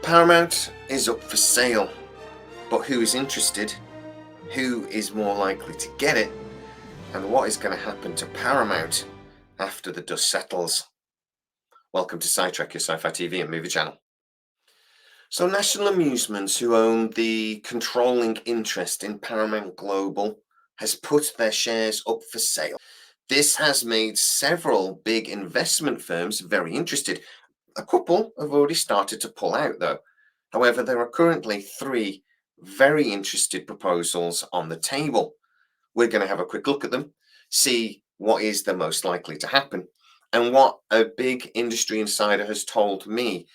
Paramount is up for sale, but who is interested? Who is more likely to get it? And what is going to happen to Paramount after the dust settles? Welcome to Sidetrack, your sci-fi TV and movie channel. So National Amusements, who own the controlling interest in Paramount Global, has put their shares up for sale. This has made several big investment firms very interested. A couple have already started to pull out, though. However, there are currently 3 very interested proposals on the table. We're going to have a quick look at them, see what is the most likely to happen, and what a big industry insider has told me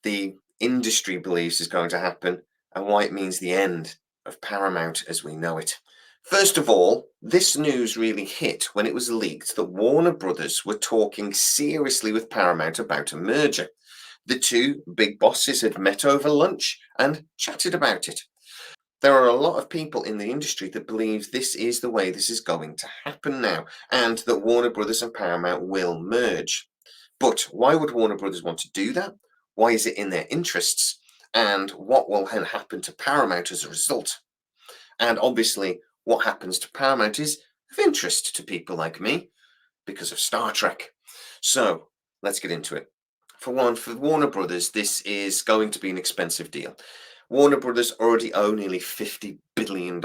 the industry believes is going to happen, and why it means the end of Paramount as we know it. First of all, this news really hit when it was leaked that Warner Brothers were talking seriously with Paramount about a merger. The 2 big bosses had met over lunch and chatted about it. There are a lot of people in the industry that believe this is the way this is going to happen now, and that Warner Brothers and Paramount will merge. But why would Warner Brothers want to do that? Why is it in their interests? And what will happen to Paramount as a result? And obviously, what happens to Paramount is of interest to people like me because of Star Trek. So let's get into it. For one, for Warner Brothers, this is going to be an expensive deal. Warner Brothers already own nearly $50 billion,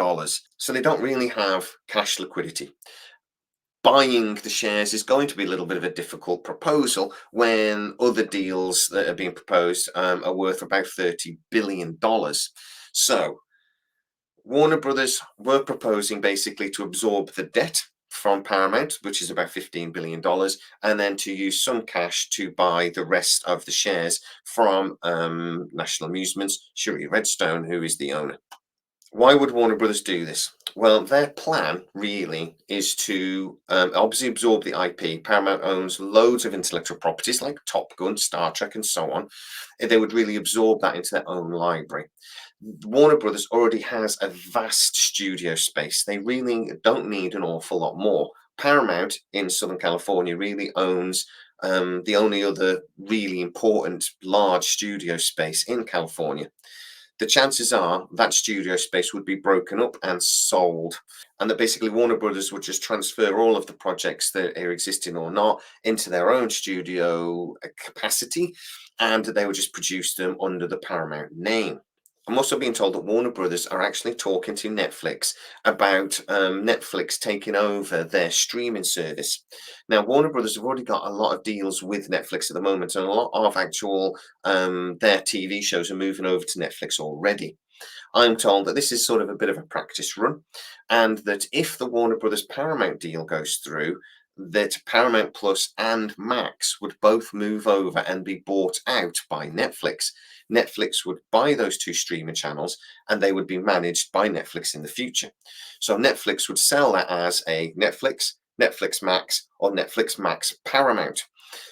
so they don't really have cash liquidity. Buying the shares is going to be a little bit of a difficult proposal when other deals that are being proposed are worth about $30 billion. So Warner Brothers were proposing basically to absorb the debt from Paramount, which is about $15 billion, and then to use some cash to buy the rest of the shares from National Amusements, Shuri Redstone, who is the owner. Why would Warner Brothers do this? Well, their plan really is to obviously absorb the IP. Paramount owns loads of intellectual properties like Top Gun, Star Trek, and so on. They would really absorb that into their own library. Warner Brothers already has a vast studio space. They really don't need an awful lot more. Paramount in Southern California really owns the only other really important large studio space in California. The chances are that studio space would be broken up and sold, and that basically Warner Brothers would just transfer all of the projects that are existing or not into their own studio capacity, and they would just produce them under the Paramount name. I'm also being told that Warner Brothers are actually talking to Netflix about Netflix taking over their streaming service. Now, Warner Brothers have already got a lot of deals with Netflix at the moment, and a lot of actual their TV shows are moving over to Netflix already. I'm told that this is sort of a bit of a practice run, and that if the Warner Brothers Paramount deal goes through, that Paramount Plus and Max would both move over and be bought out by Netflix. Netflix would buy those 2 streaming channels, and they would be managed by Netflix in the future. So Netflix would sell that as a Netflix, Netflix Max, or Netflix Max Paramount.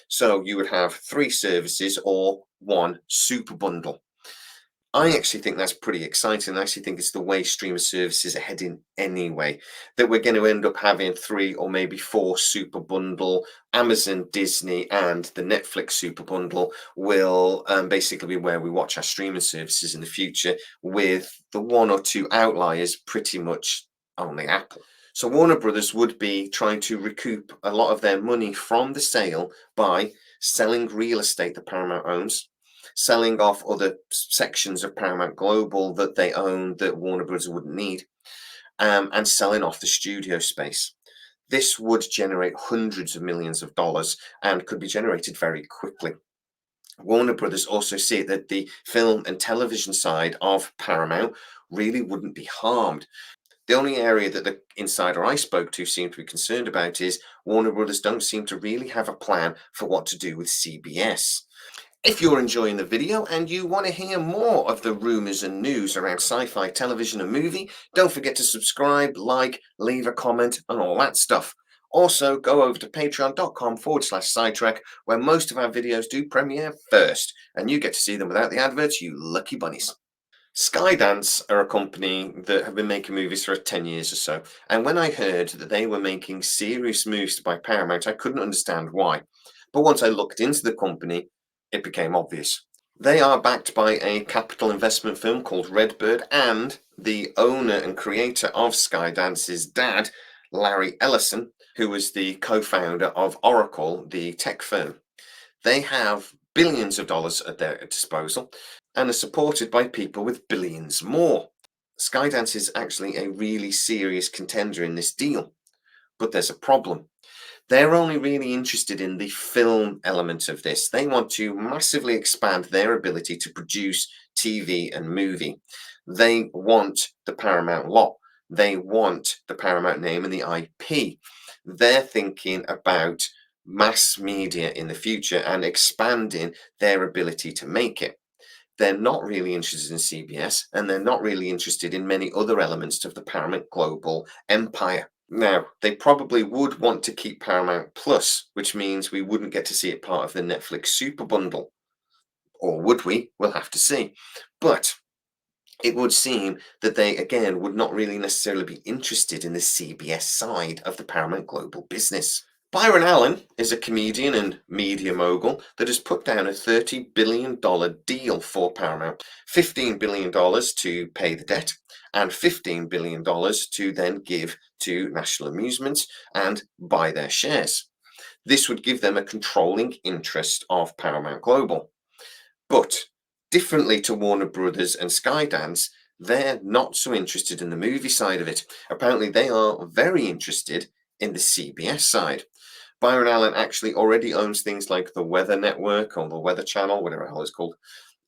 So you would have 3 services or 1 super bundle. I actually think that's pretty exciting. I actually think it's the way streamer services are heading anyway, that we're going to end up having 3 or maybe 4 super bundle. Amazon, Disney, and the Netflix super bundle will basically be where we watch our streaming services in the future, with the 1 or 2 outliers pretty much only Apple. So Warner Brothers would be trying to recoup a lot of their money from the sale by selling real estate that Paramount owns, selling off other sections of Paramount Global that they own that Warner Bros. Wouldn't need, and selling off the studio space. This would generate hundreds of millions of dollars and could be generated very quickly. Warner Brothers also see that the film and television side of Paramount really wouldn't be harmed. The only area that the insider I spoke to seemed to be concerned about is Warner Brothers don't seem to really have a plan for what to do with CBS. If you're enjoying the video and you want to hear more of the rumors and news around sci-fi, television and movie, don't forget to subscribe, like, leave a comment and all that stuff. Also, go over to patreon.com/sidetrack, where most of our videos do premiere first, and you get to see them without the adverts, you lucky bunnies. Skydance are a company that have been making movies for 10 years or so, and when I heard that they were making serious moves to buy Paramount, I couldn't understand why. But once I looked into the company, it became obvious. They are backed by a capital investment firm called Redbird, and the owner and creator of Skydance's dad, Larry Ellison, who was the co-founder of Oracle, the tech firm. They have billions of dollars at their disposal and are supported by people with billions more. Skydance is actually a really serious contender in this deal, but there's a problem. They're only really interested in the film element of this. They want to massively expand their ability to produce TV and movie. They want the Paramount lot. They want the Paramount name and the IP. They're thinking about mass media in the future and expanding their ability to make it. They're not really interested in CBS, and they're not really interested in many other elements of the Paramount global empire. Now, they probably would want to keep Paramount Plus, which means we wouldn't get to see it part of the Netflix Super Bundle. Or would we? We'll have to see. But it would seem that they, again, would not really necessarily be interested in the CBS side of the Paramount global business. Byron Allen is a comedian and media mogul that has put down a $30 billion deal for Paramount. $15 billion to pay the debt and $15 billion to then give to National Amusements and buy their shares. This would give them a controlling interest of Paramount Global. But differently to Warner Brothers and Skydance, they're not so interested in the movie side of it. Apparently, they are very interested in the CBS side. Byron Allen actually already owns things like the Weather Network or the Weather Channel, whatever the hell it's called,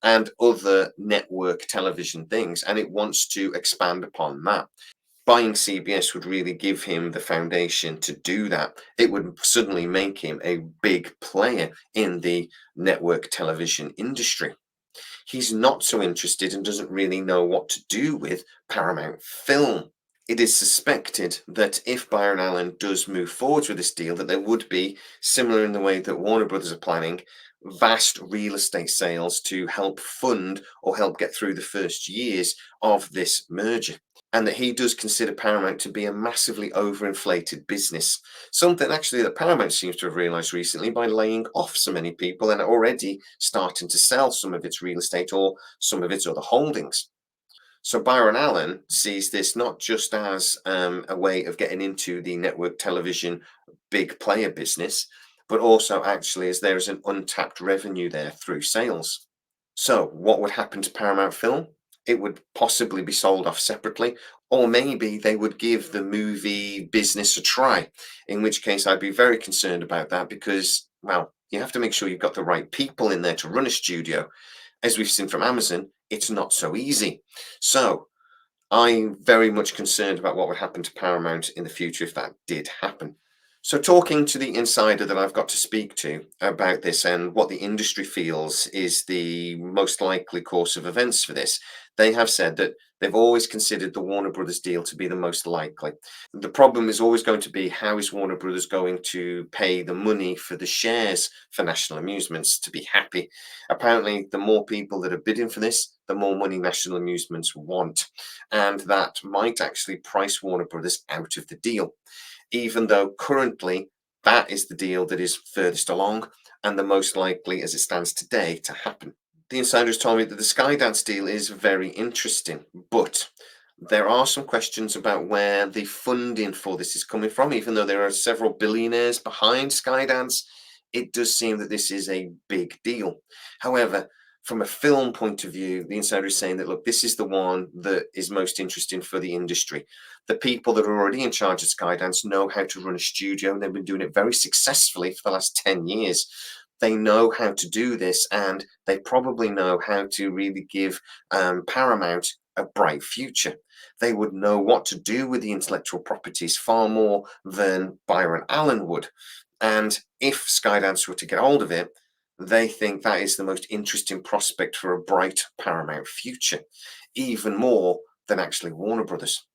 and other network television things, and it wants to expand upon that. Buying CBS would really give him the foundation to do that. It would suddenly make him a big player in the network television industry. He's not so interested and doesn't really know what to do with Paramount Film. It is suspected that if Byron Allen does move forward with this deal, that there would be, similar in the way that Warner Brothers are planning, vast real estate sales to help fund or help get through the first years of this merger. And that he does consider Paramount to be a massively overinflated business. Something actually that Paramount seems to have realized recently by laying off so many people and already starting to sell some of its real estate or some of its other holdings. So Byron Allen sees this not just as a way of getting into the network television big player business, but also actually as there is an untapped revenue there through sales. So what would happen to Paramount Film? It would possibly be sold off separately, or maybe they would give the movie business a try, in which case I'd be very concerned about that because, well, you have to make sure you've got the right people in there to run a studio. As we've seen from Amazon, it's not so easy. So I'm very much concerned about what would happen to Paramount in the future if that did happen. So, talking to the insider that I've got to speak to about this and what the industry feels is the most likely course of events for this, they have said that they've always considered the Warner Brothers deal to be the most likely. The problem is always going to be how is Warner Brothers going to pay the money for the shares for National Amusements to be happy? Apparently, the more people that are bidding for this, the more money National Amusements want. And that might actually price Warner Brothers out of the deal, even though currently that is the deal that is furthest along and the most likely as it stands today to happen. The insiders told me that the Skydance deal is very interesting, but there are some questions about where the funding for this is coming from. Even though there are several billionaires behind Skydance, it does seem that this is a big deal. However, from a film point of view, the insider is saying that, look, this is the one that is most interesting for the industry. The people that are already in charge of Skydance know how to run a studio, and they've been doing it very successfully for the last 10 years. They know how to do this, and they probably know how to really give Paramount a bright future. They would know what to do with the intellectual properties far more than Byron Allen would. And if Skydance were to get hold of it, they think that is the most interesting prospect for a bright Paramount future, even more than actually Warner Brothers.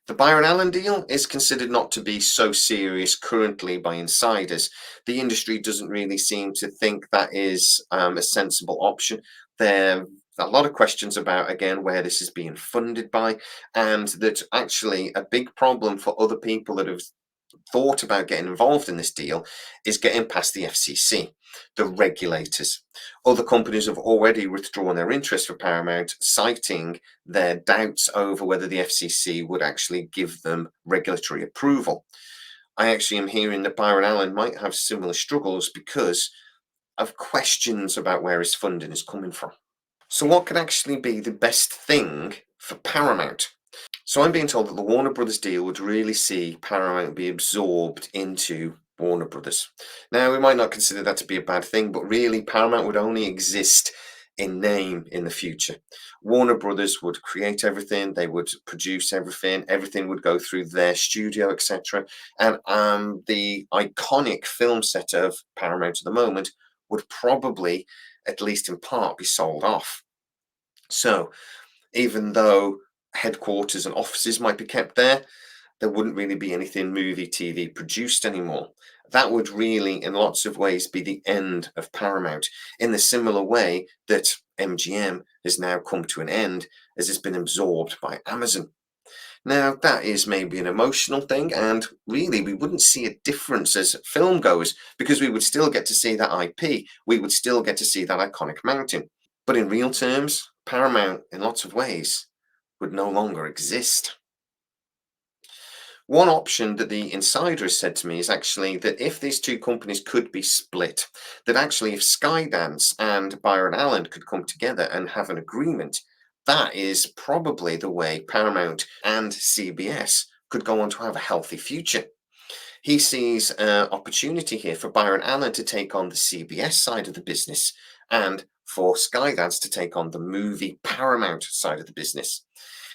The Byron Allen deal is considered not to be so serious currently by insiders. The industry doesn't really seem to think that is a sensible option. There are a lot of questions about, again, where this is being funded by, and that actually a big problem for other people that have thought about getting involved in this deal is getting past the FCC, the regulators. Other companies have already withdrawn their interest for Paramount, citing their doubts over whether the FCC would actually give them regulatory approval. I actually am hearing that Byron Allen might have similar struggles because of questions about where his funding is coming from. So what could actually be the best thing for Paramount? So I'm being told that the Warner Brothers deal would really see Paramount be absorbed into Warner Brothers. Now, we might not consider that to be a bad thing, but really Paramount would only exist in name in the future. Warner Brothers would create everything, they would produce everything, everything would go through their studio, etc. And the iconic film set of Paramount at the moment would probably, at least in part, be sold off. So even though headquarters and offices might be kept there, there wouldn't really be anything movie TV produced anymore. That would really, in lots of ways, be the end of Paramount, in the similar way that MGM has now come to an end as it's been absorbed by Amazon. Now, that is maybe an emotional thing, and really, we wouldn't see a difference as film goes because we would still get to see that IP, we would still get to see that iconic mountain. But in real terms, Paramount, in lots of ways, would no longer exist. One option that the insider has said to me is actually that if these two companies could be split, that actually if Skydance and Byron Allen could come together and have an agreement, that is probably the way Paramount and CBS could go on to have a healthy future. He sees an opportunity here for Byron Allen to take on the CBS side of the business and for Skydance to take on the movie Paramount side of the business.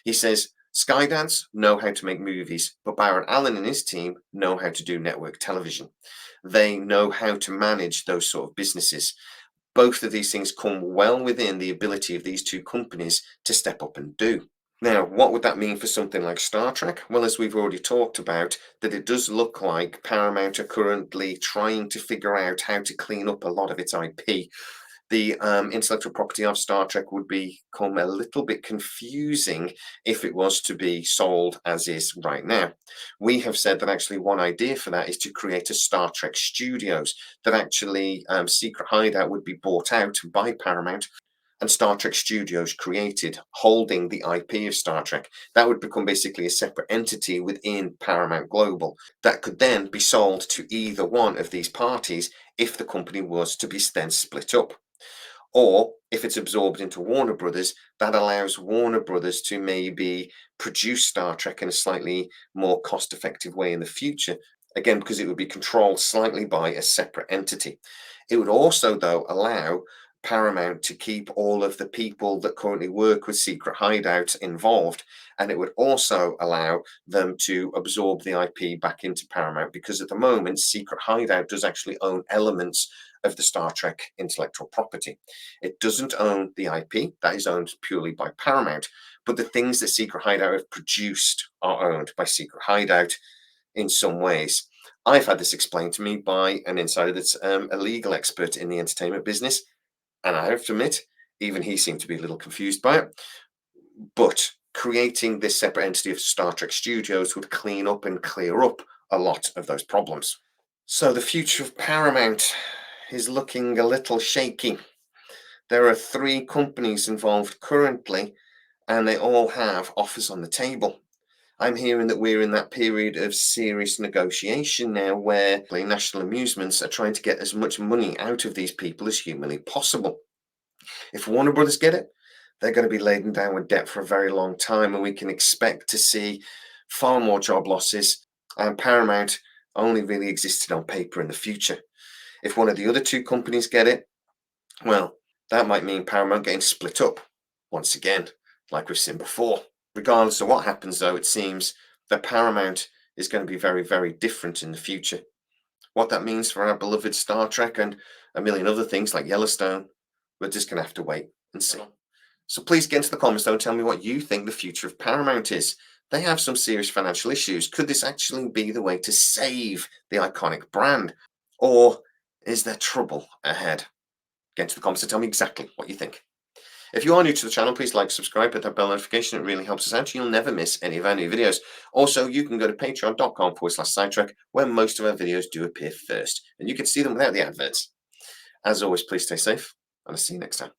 He says Skydance know how to make movies, but Byron Allen and his team know how to do network television. They know how to manage those sort of businesses. Both of these things come well within the ability of these two companies to step up and do. Now, what would that mean for something like Star Trek? Well, as we've already talked about, that it does look like Paramount are currently trying to figure out how to clean up a lot of its IP. The intellectual property of Star Trek would become a little bit confusing if it was to be sold as is right now. We have said that actually one idea for that is to create a Star Trek Studios, that actually Secret Hideout would be bought out by Paramount and Star Trek Studios created, holding the IP of Star Trek. That would become basically a separate entity within Paramount Global that could then be sold to either one of these parties if the company was to be then split up. Or if it's absorbed into Warner Brothers, that allows Warner Brothers to maybe produce Star Trek in a slightly more cost-effective way in the future. Again, because it would be controlled slightly by a separate entity. It would also, though, allow Paramount to keep all of the people that currently work with Secret Hideout involved. And it would also allow them to absorb the IP back into Paramount because at the moment, Secret Hideout does actually own elements of the Star Trek intellectual property. It doesn't own the IP, that is owned purely by Paramount, but the things that Secret Hideout have produced are owned by Secret Hideout in some ways. I've had this explained to me by an insider that's a legal expert in the entertainment business, and I have to admit, even he seemed to be a little confused by it. But creating this separate entity of Star Trek Studios would clean up and clear up a lot of those problems. So the future of Paramount is looking a little shaky. There are 3 companies involved currently, and they all have offers on the table. I'm hearing that we're in that period of serious negotiation now where National Amusements are trying to get as much money out of these people as humanly possible. If Warner Brothers get it, they're going to be laden down with debt for a very long time, and we can expect to see far more job losses, and Paramount only really existed on paper in the future. If one of the other 2 companies get it, well, that might mean Paramount getting split up once again, like we've seen before. Regardless of what happens, though, it seems that Paramount is going to be very, very different in the future. What that means for our beloved Star Trek and a million other things like Yellowstone, we're just going to have to wait and see. So please get into the comments though and tell me what you think the future of Paramount is. They have some serious financial issues. Could this actually be the way to save the iconic brand? Or is there trouble ahead? Get into the comments and tell me exactly what you think. If you are new to the channel, please like, subscribe, hit that bell notification. It really helps us out. You'll never miss any of our new videos. Also, you can go to patreon.com/SideTrek, where most of our videos do appear first, and you can see them without the adverts. As always, please stay safe, and I'll see you next time.